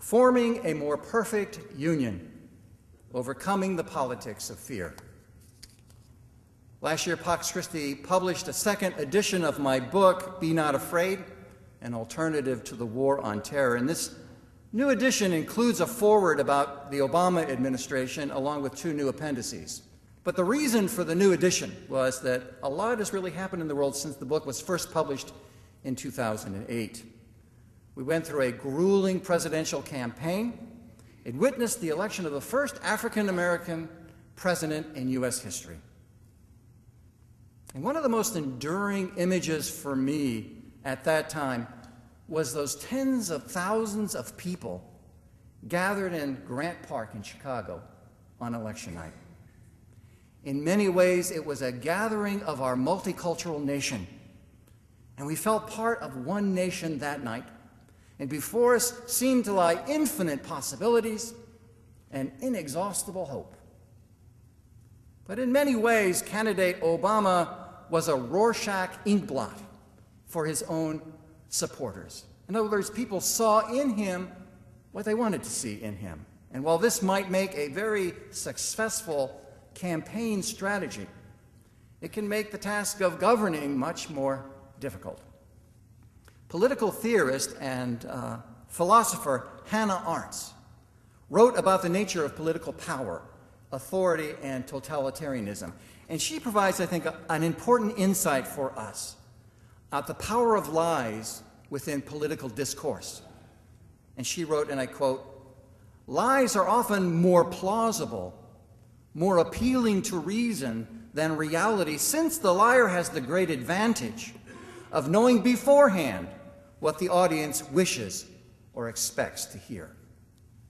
forming a more perfect union, overcoming the politics of fear. Last year, Pax Christi published a second edition of my book, Be Not Afraid, an alternative to the war on terror. And this new edition includes a foreword about the Obama administration, along with 2 new appendices. But the reason for the new edition was that a lot has really happened in the world since the book was first published in 2008. We went through a grueling presidential campaign. It witnessed the election of the first African-American president in U.S. history. And one of the most enduring images for me at that time was those tens of thousands of people gathered in Grant Park in Chicago on election night. In many ways, it was a gathering of our multicultural nation, and we felt part of one nation that night. And before us seemed to lie infinite possibilities and inexhaustible hope. But in many ways, candidate Obama was a Rorschach inkblot for his own supporters. In other words, people saw in him what they wanted to see in him. And while this might make a very successful campaign strategy, it can make the task of governing much more difficult. Political theorist and philosopher Hannah Arendt wrote about the nature of political power, authority, and totalitarianism. And she provides, I think, an important insight for us at the power of lies within political discourse. And she wrote, and I quote, "Lies are often more plausible, more appealing to reason than reality, since the liar has the great advantage of knowing beforehand what the audience wishes or expects to hear,"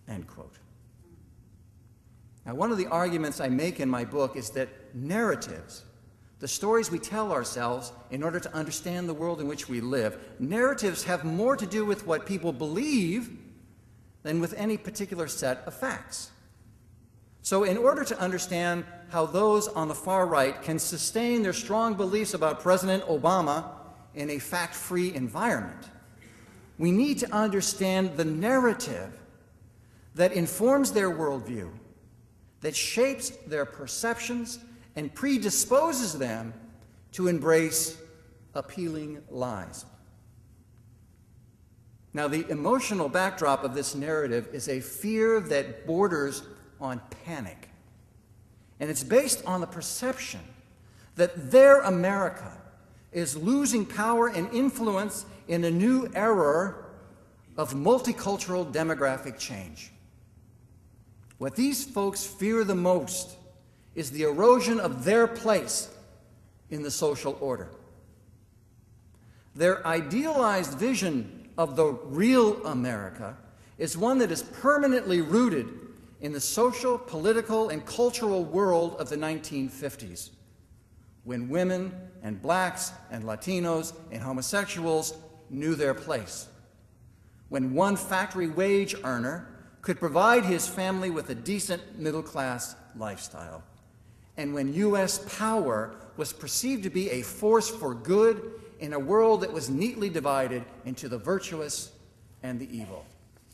end quote. Now, one of the arguments I make in my book is that narratives, the stories we tell ourselves in order to understand the world in which we live, narratives have more to do with what people believe than with any particular set of facts. So in order to understand how those on the far right can sustain their strong beliefs about President Obama in a fact-free environment, we need to understand the narrative that informs their worldview, that shapes their perceptions and predisposes them to embrace appealing lies. Now, the emotional backdrop of this narrative is a fear that borders on panic. And it's based on the perception that their America is losing power and influence in a new era of multicultural demographic change. What these folks fear the most is the erosion of their place in the social order. Their idealized vision of the real America is one that is permanently rooted in the social, political, and cultural world of the 1950s, when women and blacks and Latinos and homosexuals knew their place, when one factory wage earner could provide his family with a decent middle-class lifestyle, and when U.S. power was perceived to be a force for good in a world that was neatly divided into the virtuous and the evil.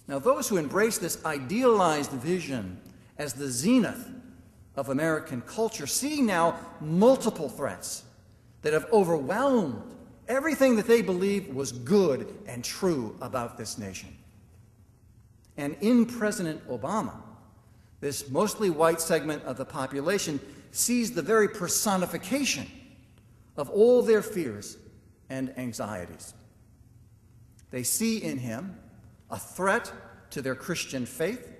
Now, those who embrace this idealized vision as the zenith of American culture see now multiple threats that have overwhelmed everything that they believed was good and true about this nation. And in President Obama, this mostly white segment of the population sees the very personification of all their fears and anxieties. They see in him a threat to their Christian faith,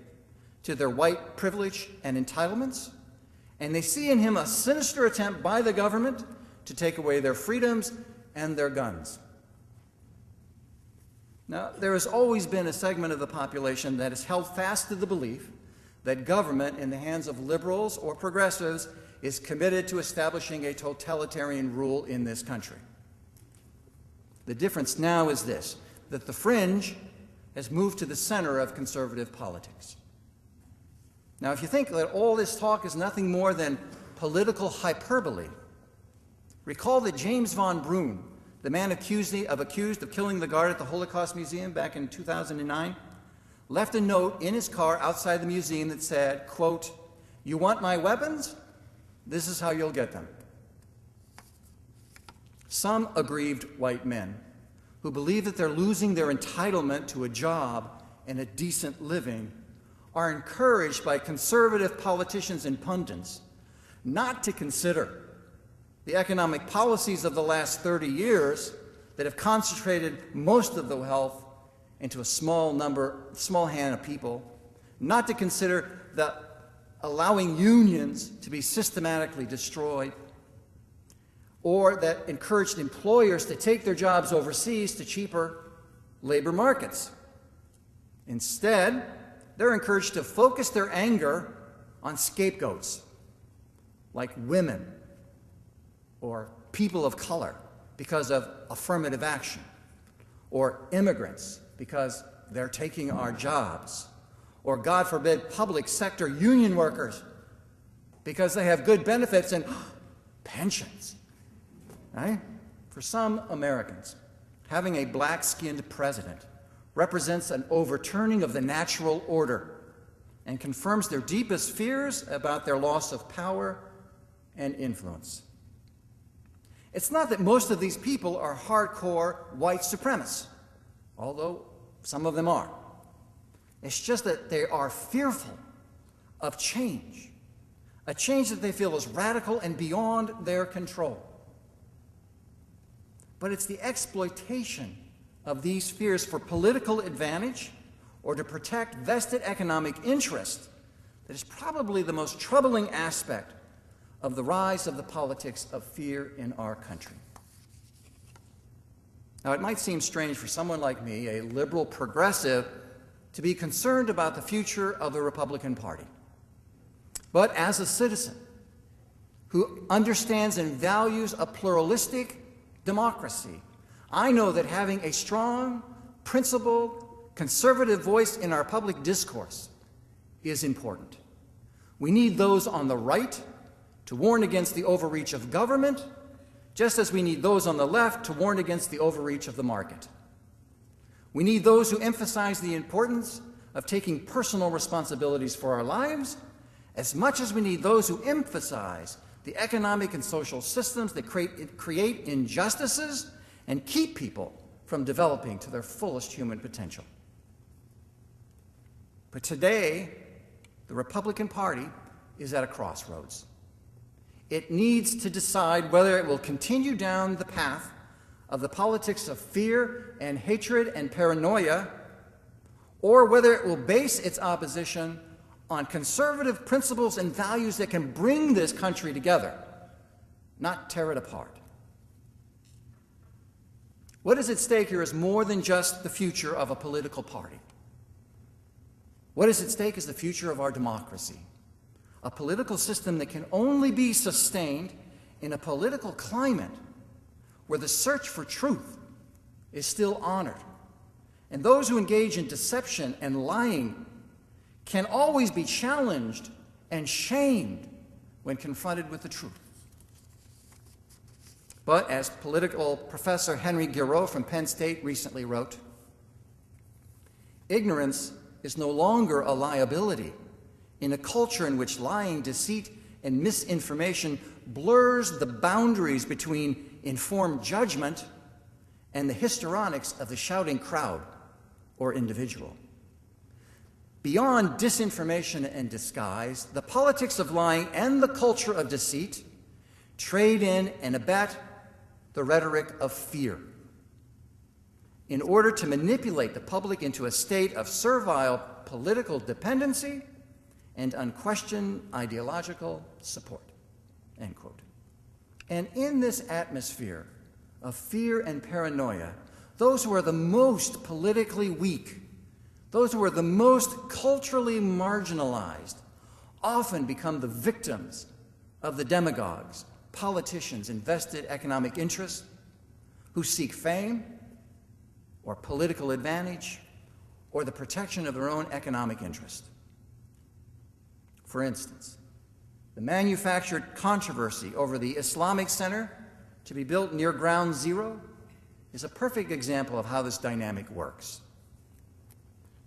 to their white privilege and entitlements, and they see in him a sinister attempt by the government to take away their freedoms and their guns. Now, there has always been a segment of the population that has held fast to the belief that government in the hands of liberals or progressives is committed to establishing a totalitarian rule in this country. The difference now is this, that the fringe has moved to the center of conservative politics. Now, if you think that all this talk is nothing more than political hyperbole, recall that James von Brunn, the man accused of killing the guard at the Holocaust Museum back in 2009, left a note in his car outside the museum that said, quote, "You want my weapons? This is how you'll get them." Some aggrieved white men who believe that they're losing their entitlement to a job and a decent living are encouraged by conservative politicians and pundits not to consider the economic policies of the last 30 years that have concentrated most of the wealth into a small hand of people, not to consider the allowing unions to be systematically destroyed, or that encouraged employers to take their jobs overseas to cheaper labor markets. Instead, they're encouraged to focus their anger on scapegoats like women or people of color because of affirmative action, or immigrants because they're taking our jobs, or, God forbid, public sector union workers because they have good benefits and pensions. Right? For some Americans, having a black-skinned president represents an overturning of the natural order and confirms their deepest fears about their loss of power and influence. It's not that most of these people are hardcore white supremacists, although some of them are. It's just that they are fearful of change, a change that they feel is radical and beyond their control. But it's the exploitation of these fears for political advantage or to protect vested economic interest that is probably the most troubling aspect of the rise of the politics of fear in our country. Now, it might seem strange for someone like me, a liberal progressive, to be concerned about the future of the Republican Party. But as a citizen who understands and values a pluralistic democracy, I know that having a strong, principled, conservative voice in our public discourse is important. We need those on the right to warn against the overreach of government, just as we need those on the left to warn against the overreach of the market. We need those who emphasize the importance of taking personal responsibilities for our lives, as much as we need those who emphasize the economic and social systems that create injustices and keep people from developing to their fullest human potential. But today, the Republican Party is at a crossroads. It needs to decide whether it will continue down the path of the politics of fear and hatred and paranoia, or whether it will base its opposition on conservative principles and values that can bring this country together, not tear it apart. What is at stake here is more than just the future of a political party. What is at stake is the future of our democracy, a political system that can only be sustained in a political climate where the search for truth is still honored, and those who engage in deception and lying can always be challenged and shamed when confronted with the truth. But as political professor Henry Giroux from Penn State recently wrote, ignorance is no longer a liability in a culture in which lying, deceit, and misinformation blurs the boundaries between informed judgment and the histrionics of the shouting crowd or individual. Beyond disinformation and disguise, the politics of lying and the culture of deceit trade in and abet the rhetoric of fear in order to manipulate the public into a state of servile political dependency and unquestioned ideological support, end quote. And in this atmosphere of fear and paranoia, those who are the most politically weak, those who are the most culturally marginalized, often become the victims of the demagogues, politicians, and vested economic interests who seek fame or political advantage or the protection of their own economic interest. For instance, the manufactured controversy over the Islamic Center to be built near Ground Zero is a perfect example of how this dynamic works.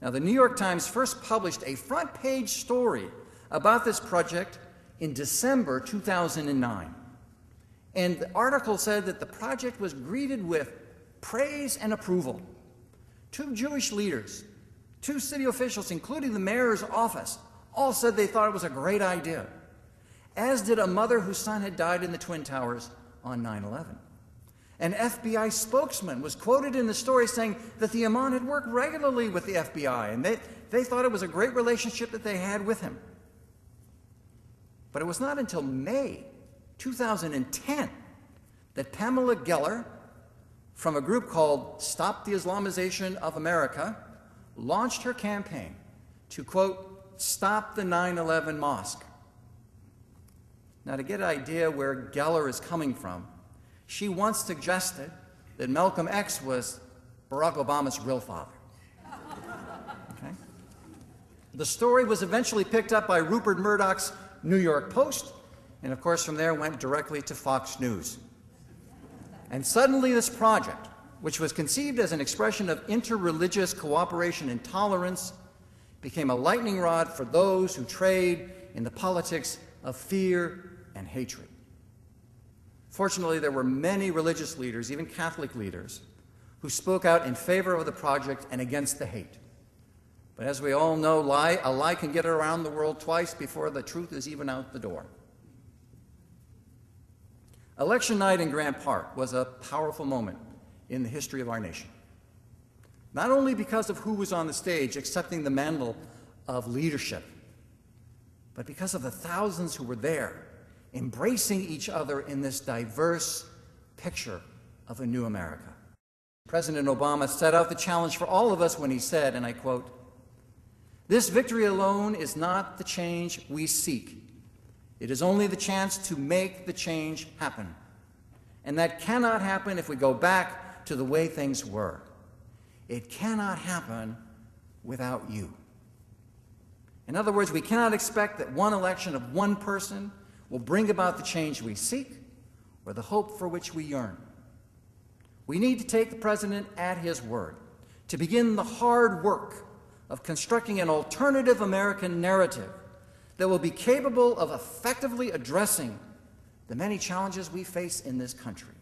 Now, the New York Times first published a front-page story about this project in December 2009. And the article said that the project was greeted with praise and approval. 2 Jewish leaders, 2 city officials, including the mayor's office, all said they thought it was a great idea, as did a mother whose son had died in the Twin Towers on 9/11. An FBI spokesman was quoted in the story saying that the imam had worked regularly with the FBI, and they thought it was a great relationship that they had with him. But it was not until May 2010 that Pamela Geller, from a group called Stop the Islamization of America, launched her campaign to, quote, stop the 9/11 mosque. Now, to get an idea where Geller is coming from, she once suggested that Malcolm X was Barack Obama's real father. Okay? The story was eventually picked up by Rupert Murdoch's New York Post, and of course from there went directly to Fox News. And suddenly this project, which was conceived as an expression of interreligious cooperation and tolerance, became a lightning rod for those who trade in the politics of fear and hatred. Fortunately, there were many religious leaders, even Catholic leaders, who spoke out in favor of the project and against the hate. But as we all know, a lie can get around the world twice before the truth is even out the door. Election night in Grant Park was a powerful moment in the history of our nation. Not only because of who was on the stage accepting the mantle of leadership, but because of the thousands who were there embracing each other in this diverse picture of a new America. President Obama set out the challenge for all of us when he said, and I quote, "This victory alone is not the change we seek. It is only the chance to make the change happen. And that cannot happen if we go back to the way things were. It cannot happen without you." In other words, we cannot expect that one election of one person will bring about the change we seek or the hope for which we yearn. We need to take the president at his word to begin the hard work of constructing an alternative American narrative that will be capable of effectively addressing the many challenges we face in this country,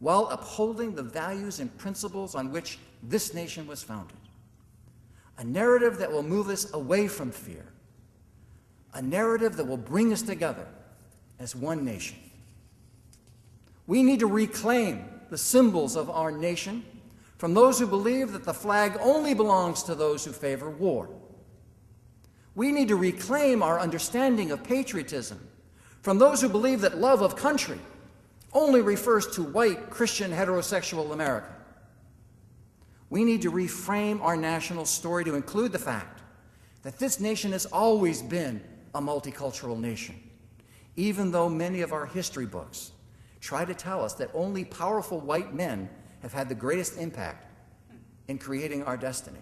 while upholding the values and principles on which this nation was founded. A narrative that will move us away from fear. A narrative that will bring us together as one nation. We need to reclaim the symbols of our nation from those who believe that the flag only belongs to those who favor war. We need to reclaim our understanding of patriotism from those who believe that love of country only refers to white, Christian, heterosexual America. We need to reframe our national story to include the fact that this nation has always been a multicultural nation, even though many of our history books try to tell us that only powerful white men have had the greatest impact in creating our destiny.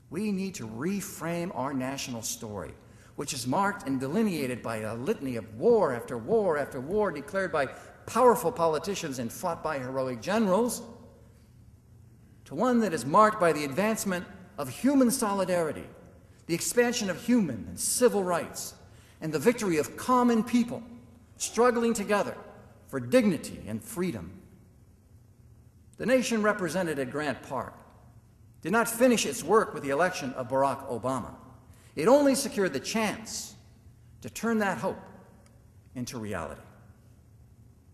We need to reframe our national story, which is marked and delineated by a litany of war after war after war declared by powerful politicians and fought by heroic generals, to one that is marked by the advancement of human solidarity, the expansion of human and civil rights, and the victory of common people struggling together for dignity and freedom. The nation represented at Grant Park did not finish its work with the election of Barack Obama. It only secured the chance to turn that hope into reality.